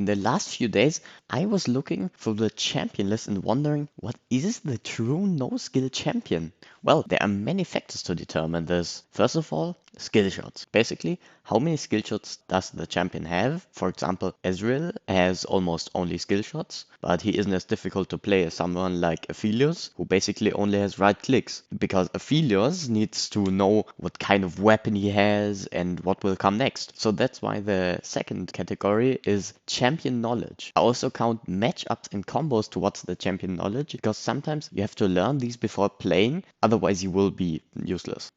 in the last few days, I was looking for the champion list and wondering what is the true no-skill champion? Well, there are many factors to determine this. First of all, skill shots. Basically, how many skill shots does the champion have? For example, Ezreal has almost only skill shots, but he isn't as difficult to play as someone like Aphelios, who basically only has right clicks. Because Aphelios needs to know what kind of weapon he has and what will come next. So that's why the second category is champion knowledge. I also count matchups and combos towards the champion knowledge, because sometimes you have to learn these before playing, otherwise you will be useless.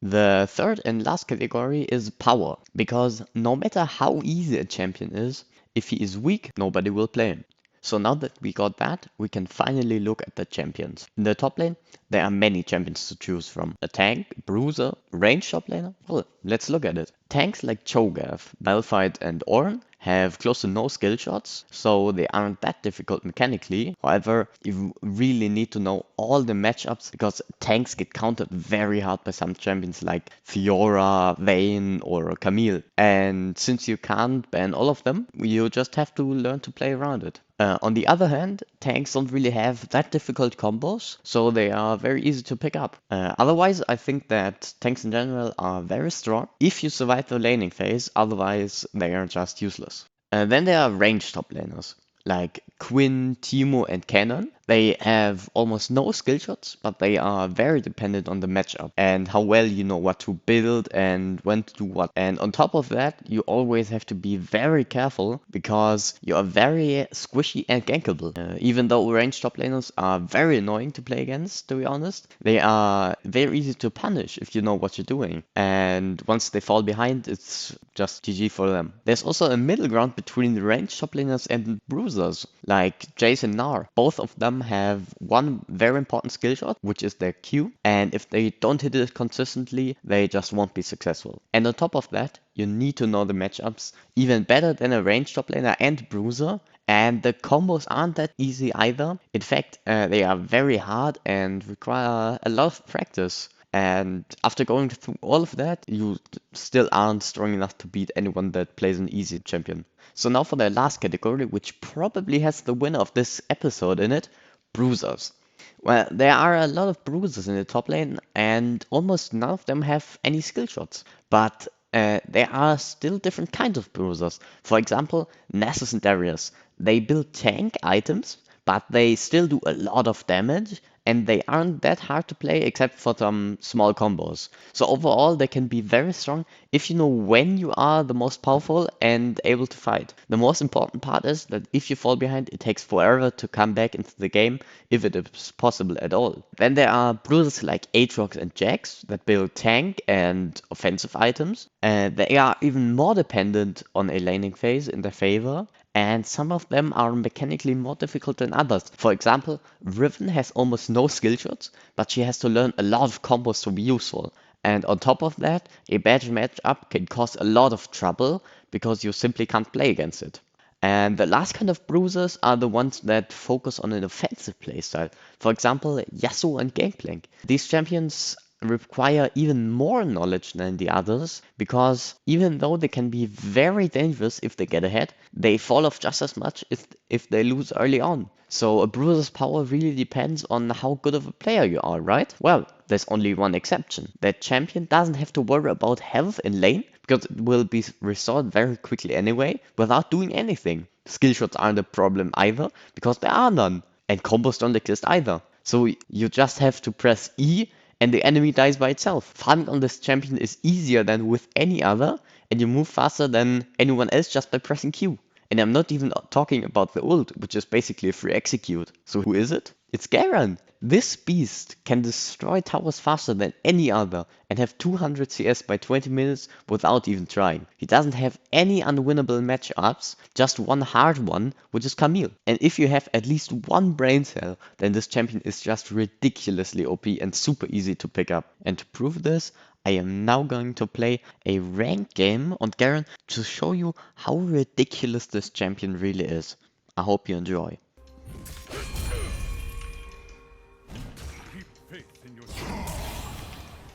The third and last category is power, because no matter how easy a champion is, if he is weak, nobody will play him. So now that we got that, we can finally look at the champions. In the top lane, there are many champions to choose from. A tank, bruiser, range top laner. Well, let's look at it. Tanks like Cho'Gath, Malphite and Ornn have close to no skill shots, so they aren't that difficult mechanically. However, you really need to know all the matchups, because tanks get countered very hard by some champions like Fiora, Vayne or Camille. And since you can't ban all of them, you just have to learn to play around it. On the other hand, tanks don't really have that difficult combos, so they are very easy to pick up. Otherwise, I think that tanks in general are very strong if you survive the laning phase, otherwise they are just useless. Then there are ranged top laners, like Quinn, Teemo and Cannon. They have almost no skill shots, but they are very dependent on the matchup and how well you know what to build and when to do what. And on top of that, you always have to be very careful because you are very squishy and gankable. Even though ranged top laners are very annoying to play against, to be honest, they are very easy to punish if you know what you're doing. And once they fall behind, it's just GG for them. There's also a middle ground between the ranged top laners and bruisers, like Jace and Gnar. Both of them have one very important skill shot, which is their Q, and if they don't hit it consistently, they just won't be successful. And on top of that, you need to know the matchups even better than a ranged top laner and bruiser, and the combos aren't that easy either. In fact, they are very hard and require a lot of practice. And after going through all of that, you still aren't strong enough to beat anyone that plays an easy champion. So now for the last category, which probably has the winner of this episode in it, bruisers. Well, there are a lot of bruisers in the top lane, and almost none of them have any skill shots. But there are still different kinds of bruisers. For example, Nasus and Darius. They build tank items, but they still do a lot of damage, and they aren't that hard to play except for some small combos. So overall, they can be very strong if you know when you are the most powerful and able to fight. The most important part is that if you fall behind, it takes forever to come back into the game, if it is possible at all. Then there are bruisers like Aatrox and Jax that build tank and offensive items. They are even more dependent on a laning phase in their favor, and some of them are mechanically more difficult than others. For example, Riven has almost no skill shots, but she has to learn a lot of combos to be useful. And on top of that, a bad matchup can cause a lot of trouble because you simply can't play against it. And the last kind of bruisers are the ones that focus on an offensive playstyle. For example, Yasuo and Gangplank. These champions require even more knowledge than the others, because even though they can be very dangerous if they get ahead, they fall off just as much if they lose early on. So a bruiser's power really depends on how good of a player you are, right? Well, there's only one exception. That champion doesn't have to worry about health in lane, because it will be restored very quickly anyway, without doing anything. Skill shots aren't a problem either, because there are none. And combos don't exist either. So you just have to press E and the enemy dies by itself. Farming on this champion is easier than with any other, and you move faster than anyone else just by pressing Q. And I'm not even talking about the ult, which is basically a free execute. So who is it? It's Garen. This beast can destroy towers faster than any other and have 200 CS by 20 minutes without even trying. He doesn't have any unwinnable matchups, just one hard one, which is Camille. And if you have at least one brain cell, then this champion is just ridiculously OP and super easy to pick up. And to prove this, I am now going to play a ranked game on Garen to show you how ridiculous this champion really is. I hope you enjoy.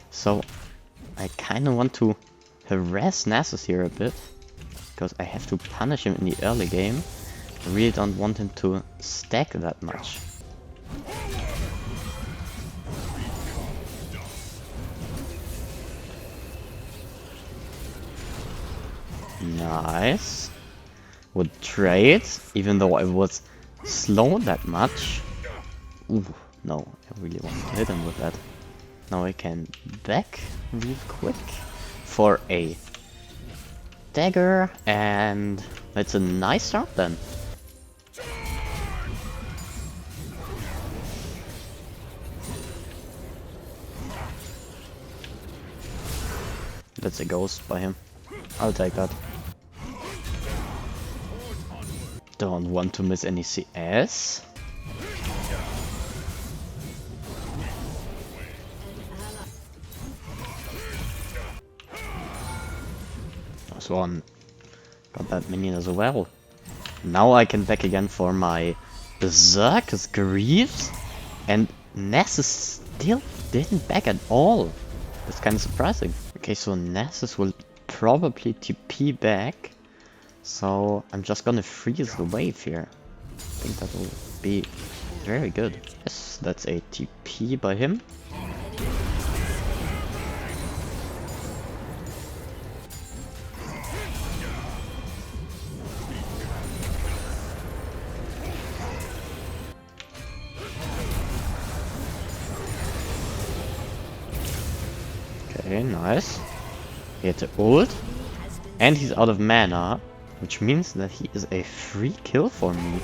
So, I kind of want to harass Nasus here a bit, because I have to punish him in the early game. I really don't want him to stack that much. Nice. Would trade, even though I was slow that much. Ooh, no, I really wanted to hit him with that. Now I can back real quick for a dagger, and that's a nice start then. That's a ghost by him. I'll take that. Don't want to miss any CS. Nice one. Got that minion as well. Now I can back again for my Berserker's Greaves. And Nessus still didn't back at all. That's kind of surprising. Okay, so Nessus will probably TP back. So I'm just gonna freeze the wave here. I think that will be very good. Yes, that's a TP by him. Okay, nice. He had the ult. And he's out of mana, which means that he is a free kill for me.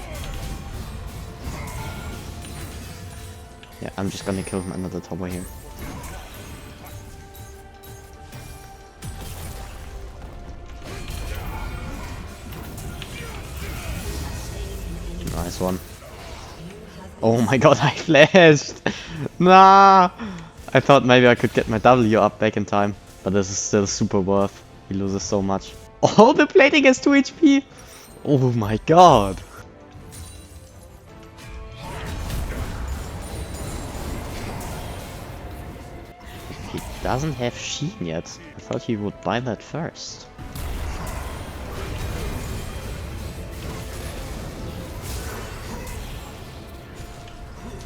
Yeah, I'm just gonna kill him under the tower here. Nice one. Oh my god, I flashed! Nah! I thought maybe I could get my W up back in time, but this is still super worth. He loses so much. Oh, the plating has 2 HP! Oh my god! He doesn't have Sheen yet. I thought he would buy that first.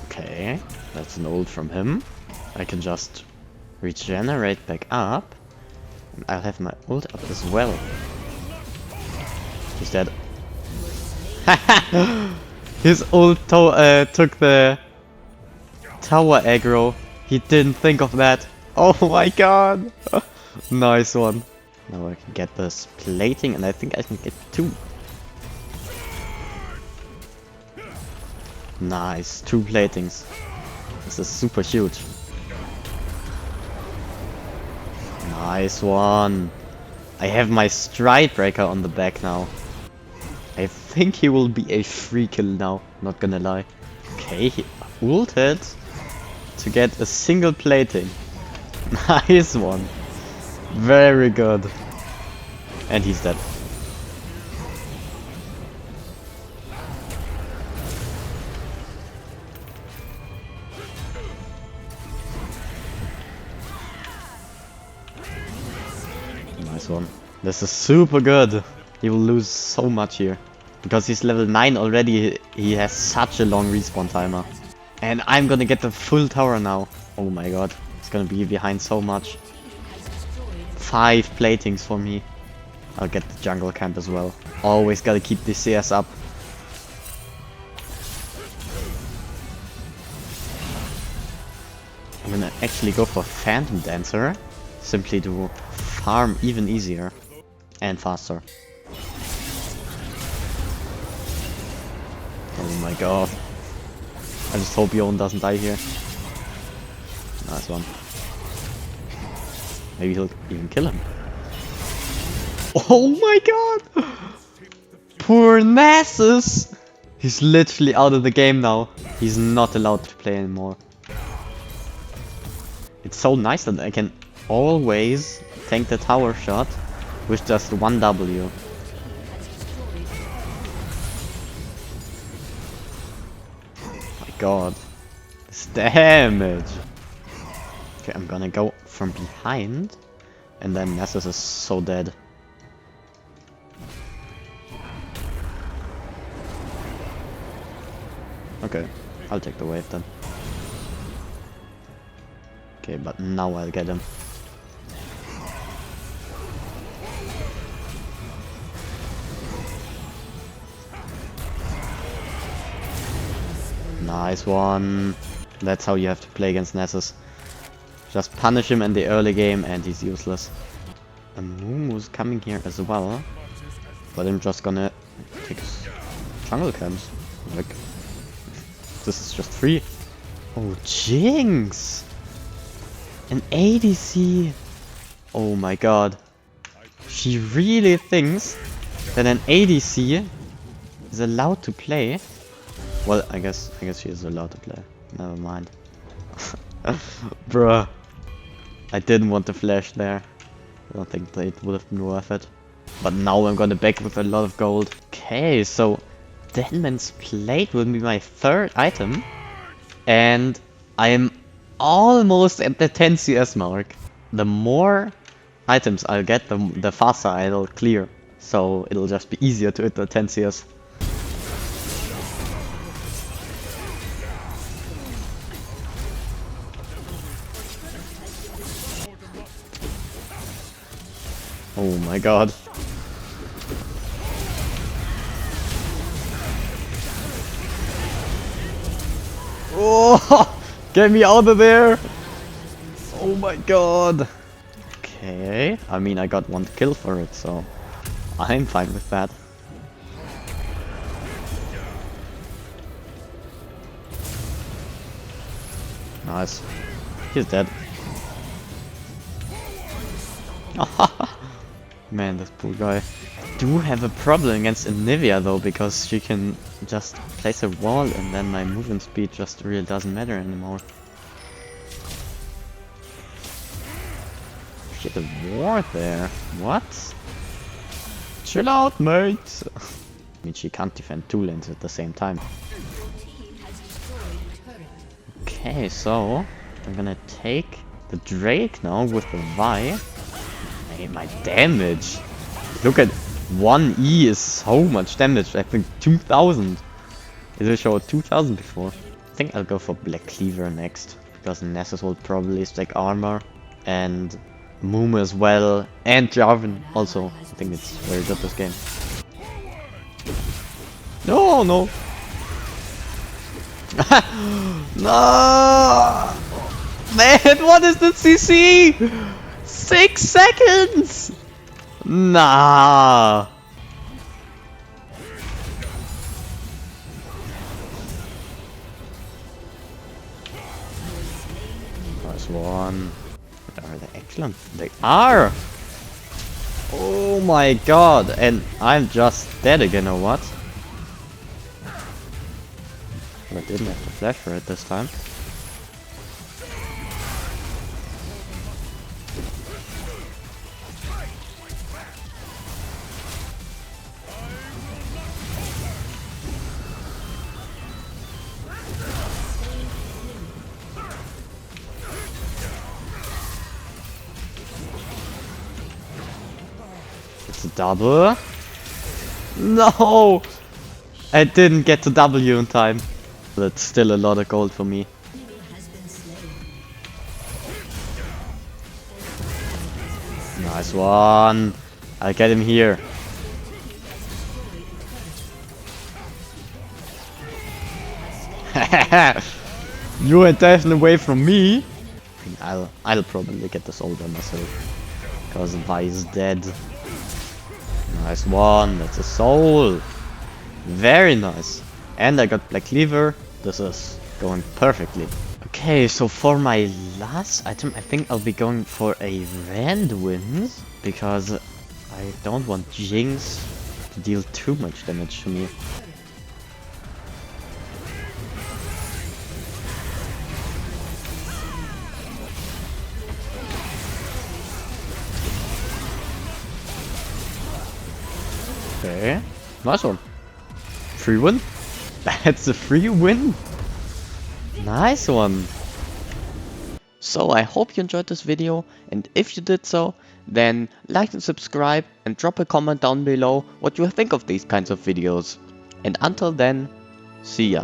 Okay, that's an ult from him. I can just regenerate back up. And I'll have my ult up as well. He's dead. His ult took the tower aggro. He didn't think of that. Oh my god! Nice one. Now I can get this plating, and I think I can get 2. Nice, 2 platings. This is super huge. Nice one. I have my stride breaker on the back now. I think he will be a free kill now, not gonna lie. Okay, he ulted to get a single plating. Nice one. Very good. And he's dead. Nice one. This is super good. He will lose so much here. Because he's level 9 already, he has such a long respawn timer. And I'm gonna get the full tower now. Oh my god. It's gonna be behind so much. 5 platings for me. I'll get the jungle camp as well. Always gotta keep the CS up. I'm gonna actually go for Phantom Dancer. Simply to farm even easier. And faster. Oh my god. I just hope Yon doesn't die here. Nice one. Maybe he'll even kill him. Oh my god! Poor Nessus! He's literally out of the game now. He's not allowed to play anymore. It's so nice that I can always tank the tower shot with just 1 W. My god. This damage! Okay, I'm gonna go from behind. And then Nessus is so dead. Okay, I'll take the wave then. Okay, but now I'll get him. Nice one. That's how you have to play against Nessus. Just punish him in the early game and he's useless. A Mumu's coming here as well. But I'm just gonna take his jungle camps. Like, this is just free. Oh, Jinx! An ADC! Oh my god. She really thinks that an ADC is allowed to play. Well, I guess she is allowed to play. Never mind. Bruh. I didn't want to flash there. I don't think that it would have been worth it. But now I'm gonna back with a lot of gold. Okay, so Denman's Plate will be my third item. And I am almost at the 10 CS mark. The more items I'll get, the faster I'll clear. So it'll just be easier to hit the 10 CS. Oh my god. Oh, get me out of there! Oh my god. Okay, I mean I got one kill for it, so I'm fine with that. Nice. He's dead. Man, this poor guy. I do have a problem against Anivia though, because she can just place a wall and then my movement speed just really doesn't matter anymore. She had a ward there. What? Chill out, mate! I mean, she can't defend two lanes at the same time. Okay, so I'm gonna take the Drake now with the Vi. Hey, my damage! Look at 1E is so much damage. I think 2000. Did I show 2000 before? I think I'll go for Black Cleaver next, because Nessus will probably stack armor, and Mumu as well, and Jarvan also. I think it's very good this game. No, no! No! Man, what is the CC? 6 seconds! Nah! Nice one. Are they excellent? They are! Oh my god, and I'm just dead again or what? I didn't have to flash for it this time. It's a double. No! I didn't get to W in time. That's still a lot of gold for me. Nice one. I'll get him here. You are definitely away from me. I'll probably get this all by myself, because Vi is dead. Nice one. That's a soul. Very nice. And I got Black Cleaver. This is going perfectly. Okay, so for my last item, I think I'll be going for a Rand Winds, because I don't want Jinx to deal too much damage to me. Okay, nice one. Free win? That's a free win? Nice one. So I hope you enjoyed this video, and if you did so, then like and subscribe and drop a comment down below what you think of these kinds of videos. And until then, see ya.